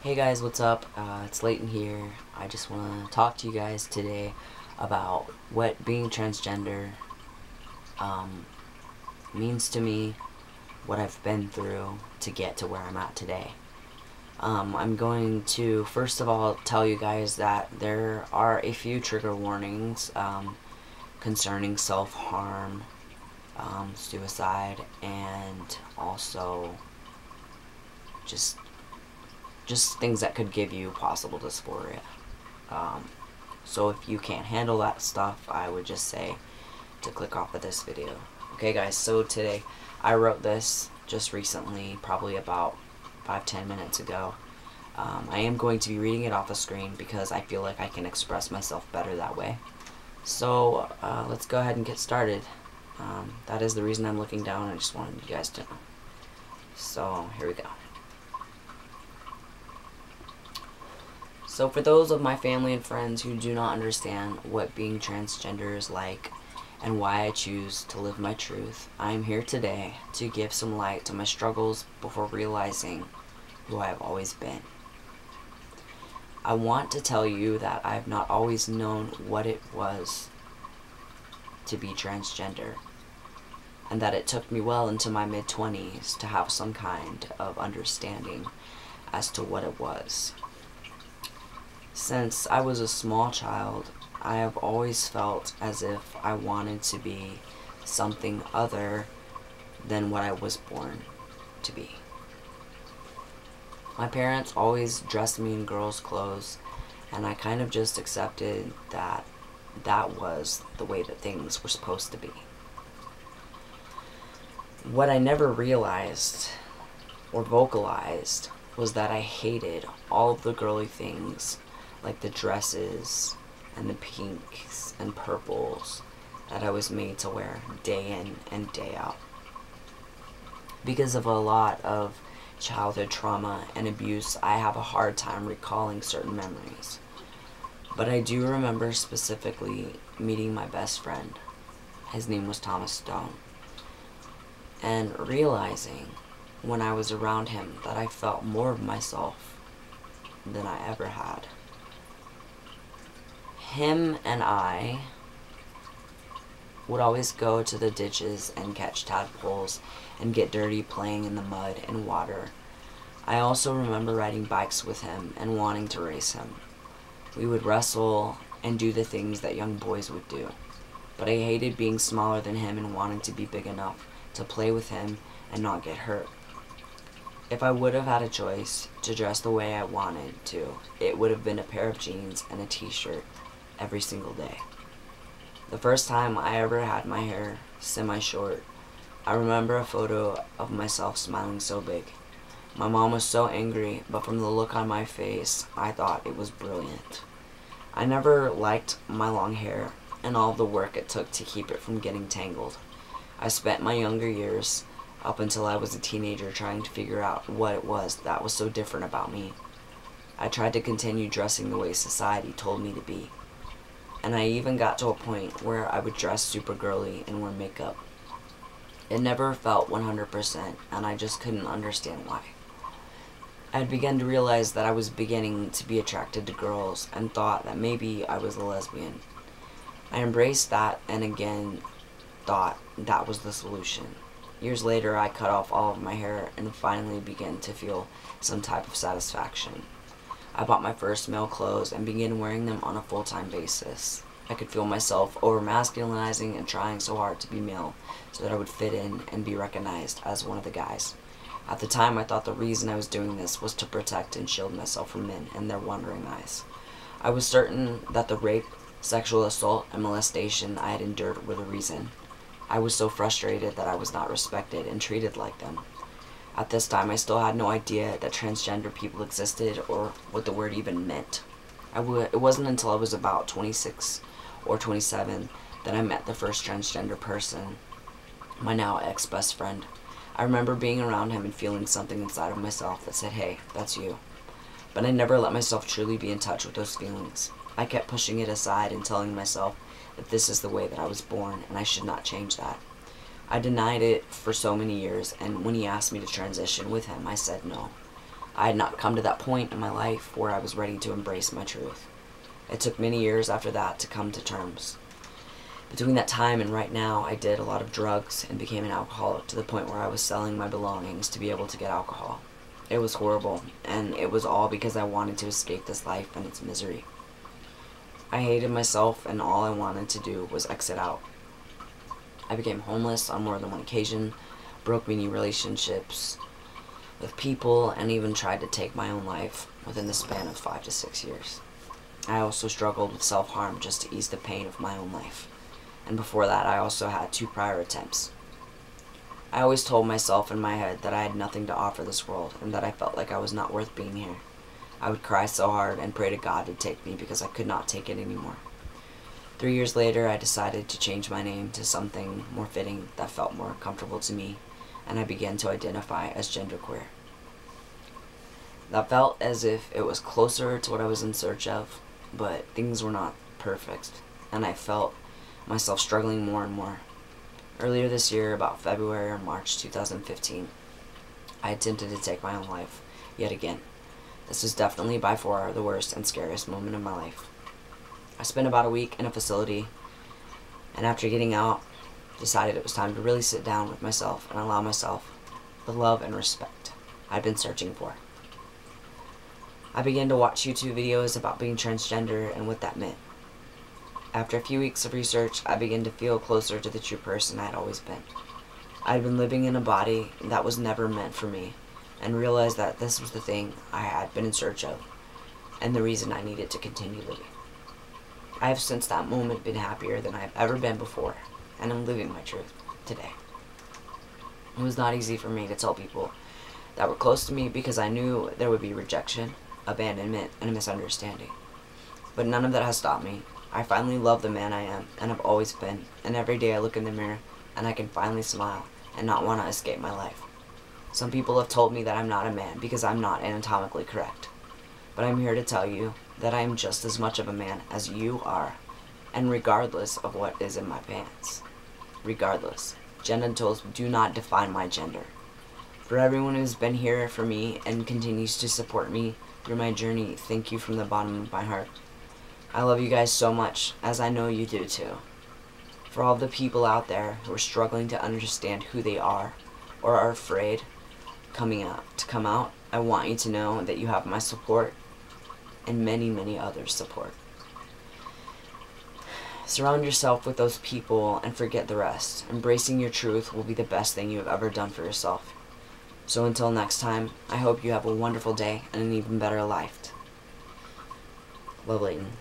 Hey guys, what's up? It's Leighton here. I just want to talk to you guys today about what being transgender um, means to me, what I've been through to get to where I'm at today. I'm going to first of all tell you guys that there are a few trigger warnings concerning self-harm, suicide, and also just things that could give you possible dysphoria. So if you can't handle that stuff, I would just say to click off of this video. Okay guys, so today I wrote this just recently, probably about 5-10 minutes ago. I am going to be reading it off the screen because I feel like I can express myself better that way. So let's go ahead and get started. That is the reason I'm looking down. I just wanted you guys to know. So here we go. So for those of my family and friends who do not understand what being transgender is like and why I choose to live my truth, I am here today to give some light to my struggles before realizing who I have always been. I want to tell you that I have not always known what it was to be transgender, and that it took me well into my mid-20s to have some kind of understanding as to what it was. Since I was a small child, I have always felt as if I wanted to be something other than what I was born to be. My parents always dressed me in girls' clothes, and I kind of just accepted that that was the way that things were supposed to be. What I never realized or vocalized was that I hated all of the girly things, like the dresses and the pinks and purples that I was made to wear day in and day out. Because of a lot of childhood trauma and abuse, I have a hard time recalling certain memories. But I do remember specifically meeting my best friend. His name was Thomas Stone. And realizing when I was around him that I felt more of myself than I ever had. Him and I would always go to the ditches and catch tadpoles and get dirty playing in the mud and water. I also remember riding bikes with him and wanting to race him. We would wrestle and do the things that young boys would do. But I hated being smaller than him and wanting to be big enough to play with him and not get hurt. If I would have had a choice to dress the way I wanted to, it would have been a pair of jeans and a t-shirt every single day. The first time I ever had my hair semi-short, I remember a photo of myself smiling so big. My mom was so angry, but from the look on my face, I thought it was brilliant. I never liked my long hair and all the work it took to keep it from getting tangled. I spent my younger years, up until I was a teenager, trying to figure out what it was that was so different about me. I tried to continue dressing the way society told me to be. And I even got to a point where I would dress super girly and wear makeup. It never felt 100%, and I just couldn't understand why. I had begun to realize that I was beginning to be attracted to girls and thought that maybe I was a lesbian. I embraced that and again thought that was the solution. Years later, I cut off all of my hair and finally began to feel some type of satisfaction. I bought my first male clothes and began wearing them on a full-time basis. I could feel myself over-masculinizing and trying so hard to be male so that I would fit in and be recognized as one of the guys. At the time, I thought the reason I was doing this was to protect and shield myself from men and their wandering eyes. I was certain that the rape, sexual assault, and molestation I had endured were the reason. I was so frustrated that I was not respected and treated like them. At this time, I still had no idea that transgender people existed or what the word even meant. It wasn't until I was about 26 or 27 that I met the first transgender person, my now ex-best friend. I remember being around him and feeling something inside of myself that said, hey, that's you. But I never let myself truly be in touch with those feelings. I kept pushing it aside and telling myself that this is the way that I was born and I should not change that. I denied it for so many years, and when he asked me to transition with him, I said no. I had not come to that point in my life where I was ready to embrace my truth. It took many years after that to come to terms. Between that time and right now, I did a lot of drugs and became an alcoholic to the point where I was selling my belongings to be able to get alcohol. It was horrible, and it was all because I wanted to escape this life and its misery. I hated myself, and all I wanted to do was exit out. I became homeless on more than one occasion, broke many relationships with people, and even tried to take my own life within the span of 5 to 6 years. I also struggled with self-harm just to ease the pain of my own life. And before that, I also had 2 prior attempts. I always told myself in my head that I had nothing to offer this world and that I felt like I was not worth being here. I would cry so hard and pray to God to take me because I could not take it anymore. 3 years later, I decided to change my name to something more fitting that felt more comfortable to me, and I began to identify as genderqueer. That felt as if it was closer to what I was in search of, but things were not perfect, and I felt myself struggling more and more. Earlier this year, about February or March 2015, I attempted to take my own life, yet again. This was definitely by far the worst and scariest moment of my life. I spent about a week in a facility, and after getting out, decided it was time to really sit down with myself and allow myself the love and respect I'd been searching for. I began to watch YouTube videos about being transgender and what that meant. After a few weeks of research, I began to feel closer to the true person I had always been. I had been living in a body that was never meant for me, and realized that this was the thing I had been in search of, and the reason I needed to continue living. I have since that moment been happier than I have ever been before, and I'm living my truth today. It was not easy for me to tell people that were close to me because I knew there would be rejection, abandonment, and a misunderstanding. But none of that has stopped me. I finally love the man I am, and have always been, and every day I look in the mirror, and I can finally smile, and not want to escape my life. Some people have told me that I'm not a man because I'm not anatomically correct. But I'm here to tell you that I am just as much of a man as you are, and regardless of what is in my pants. Regardless, genitals do not define my gender. For everyone who's been here for me and continues to support me through my journey, thank you from the bottom of my heart. I love you guys so much, as I know you do too. For all the people out there who are struggling to understand who they are, or are afraid to come out, I want you to know that you have my support, and many, many others' support. Surround yourself with those people and forget the rest. Embracing your truth will be the best thing you have ever done for yourself. So until next time, I hope you have a wonderful day and an even better life. Love, Layton.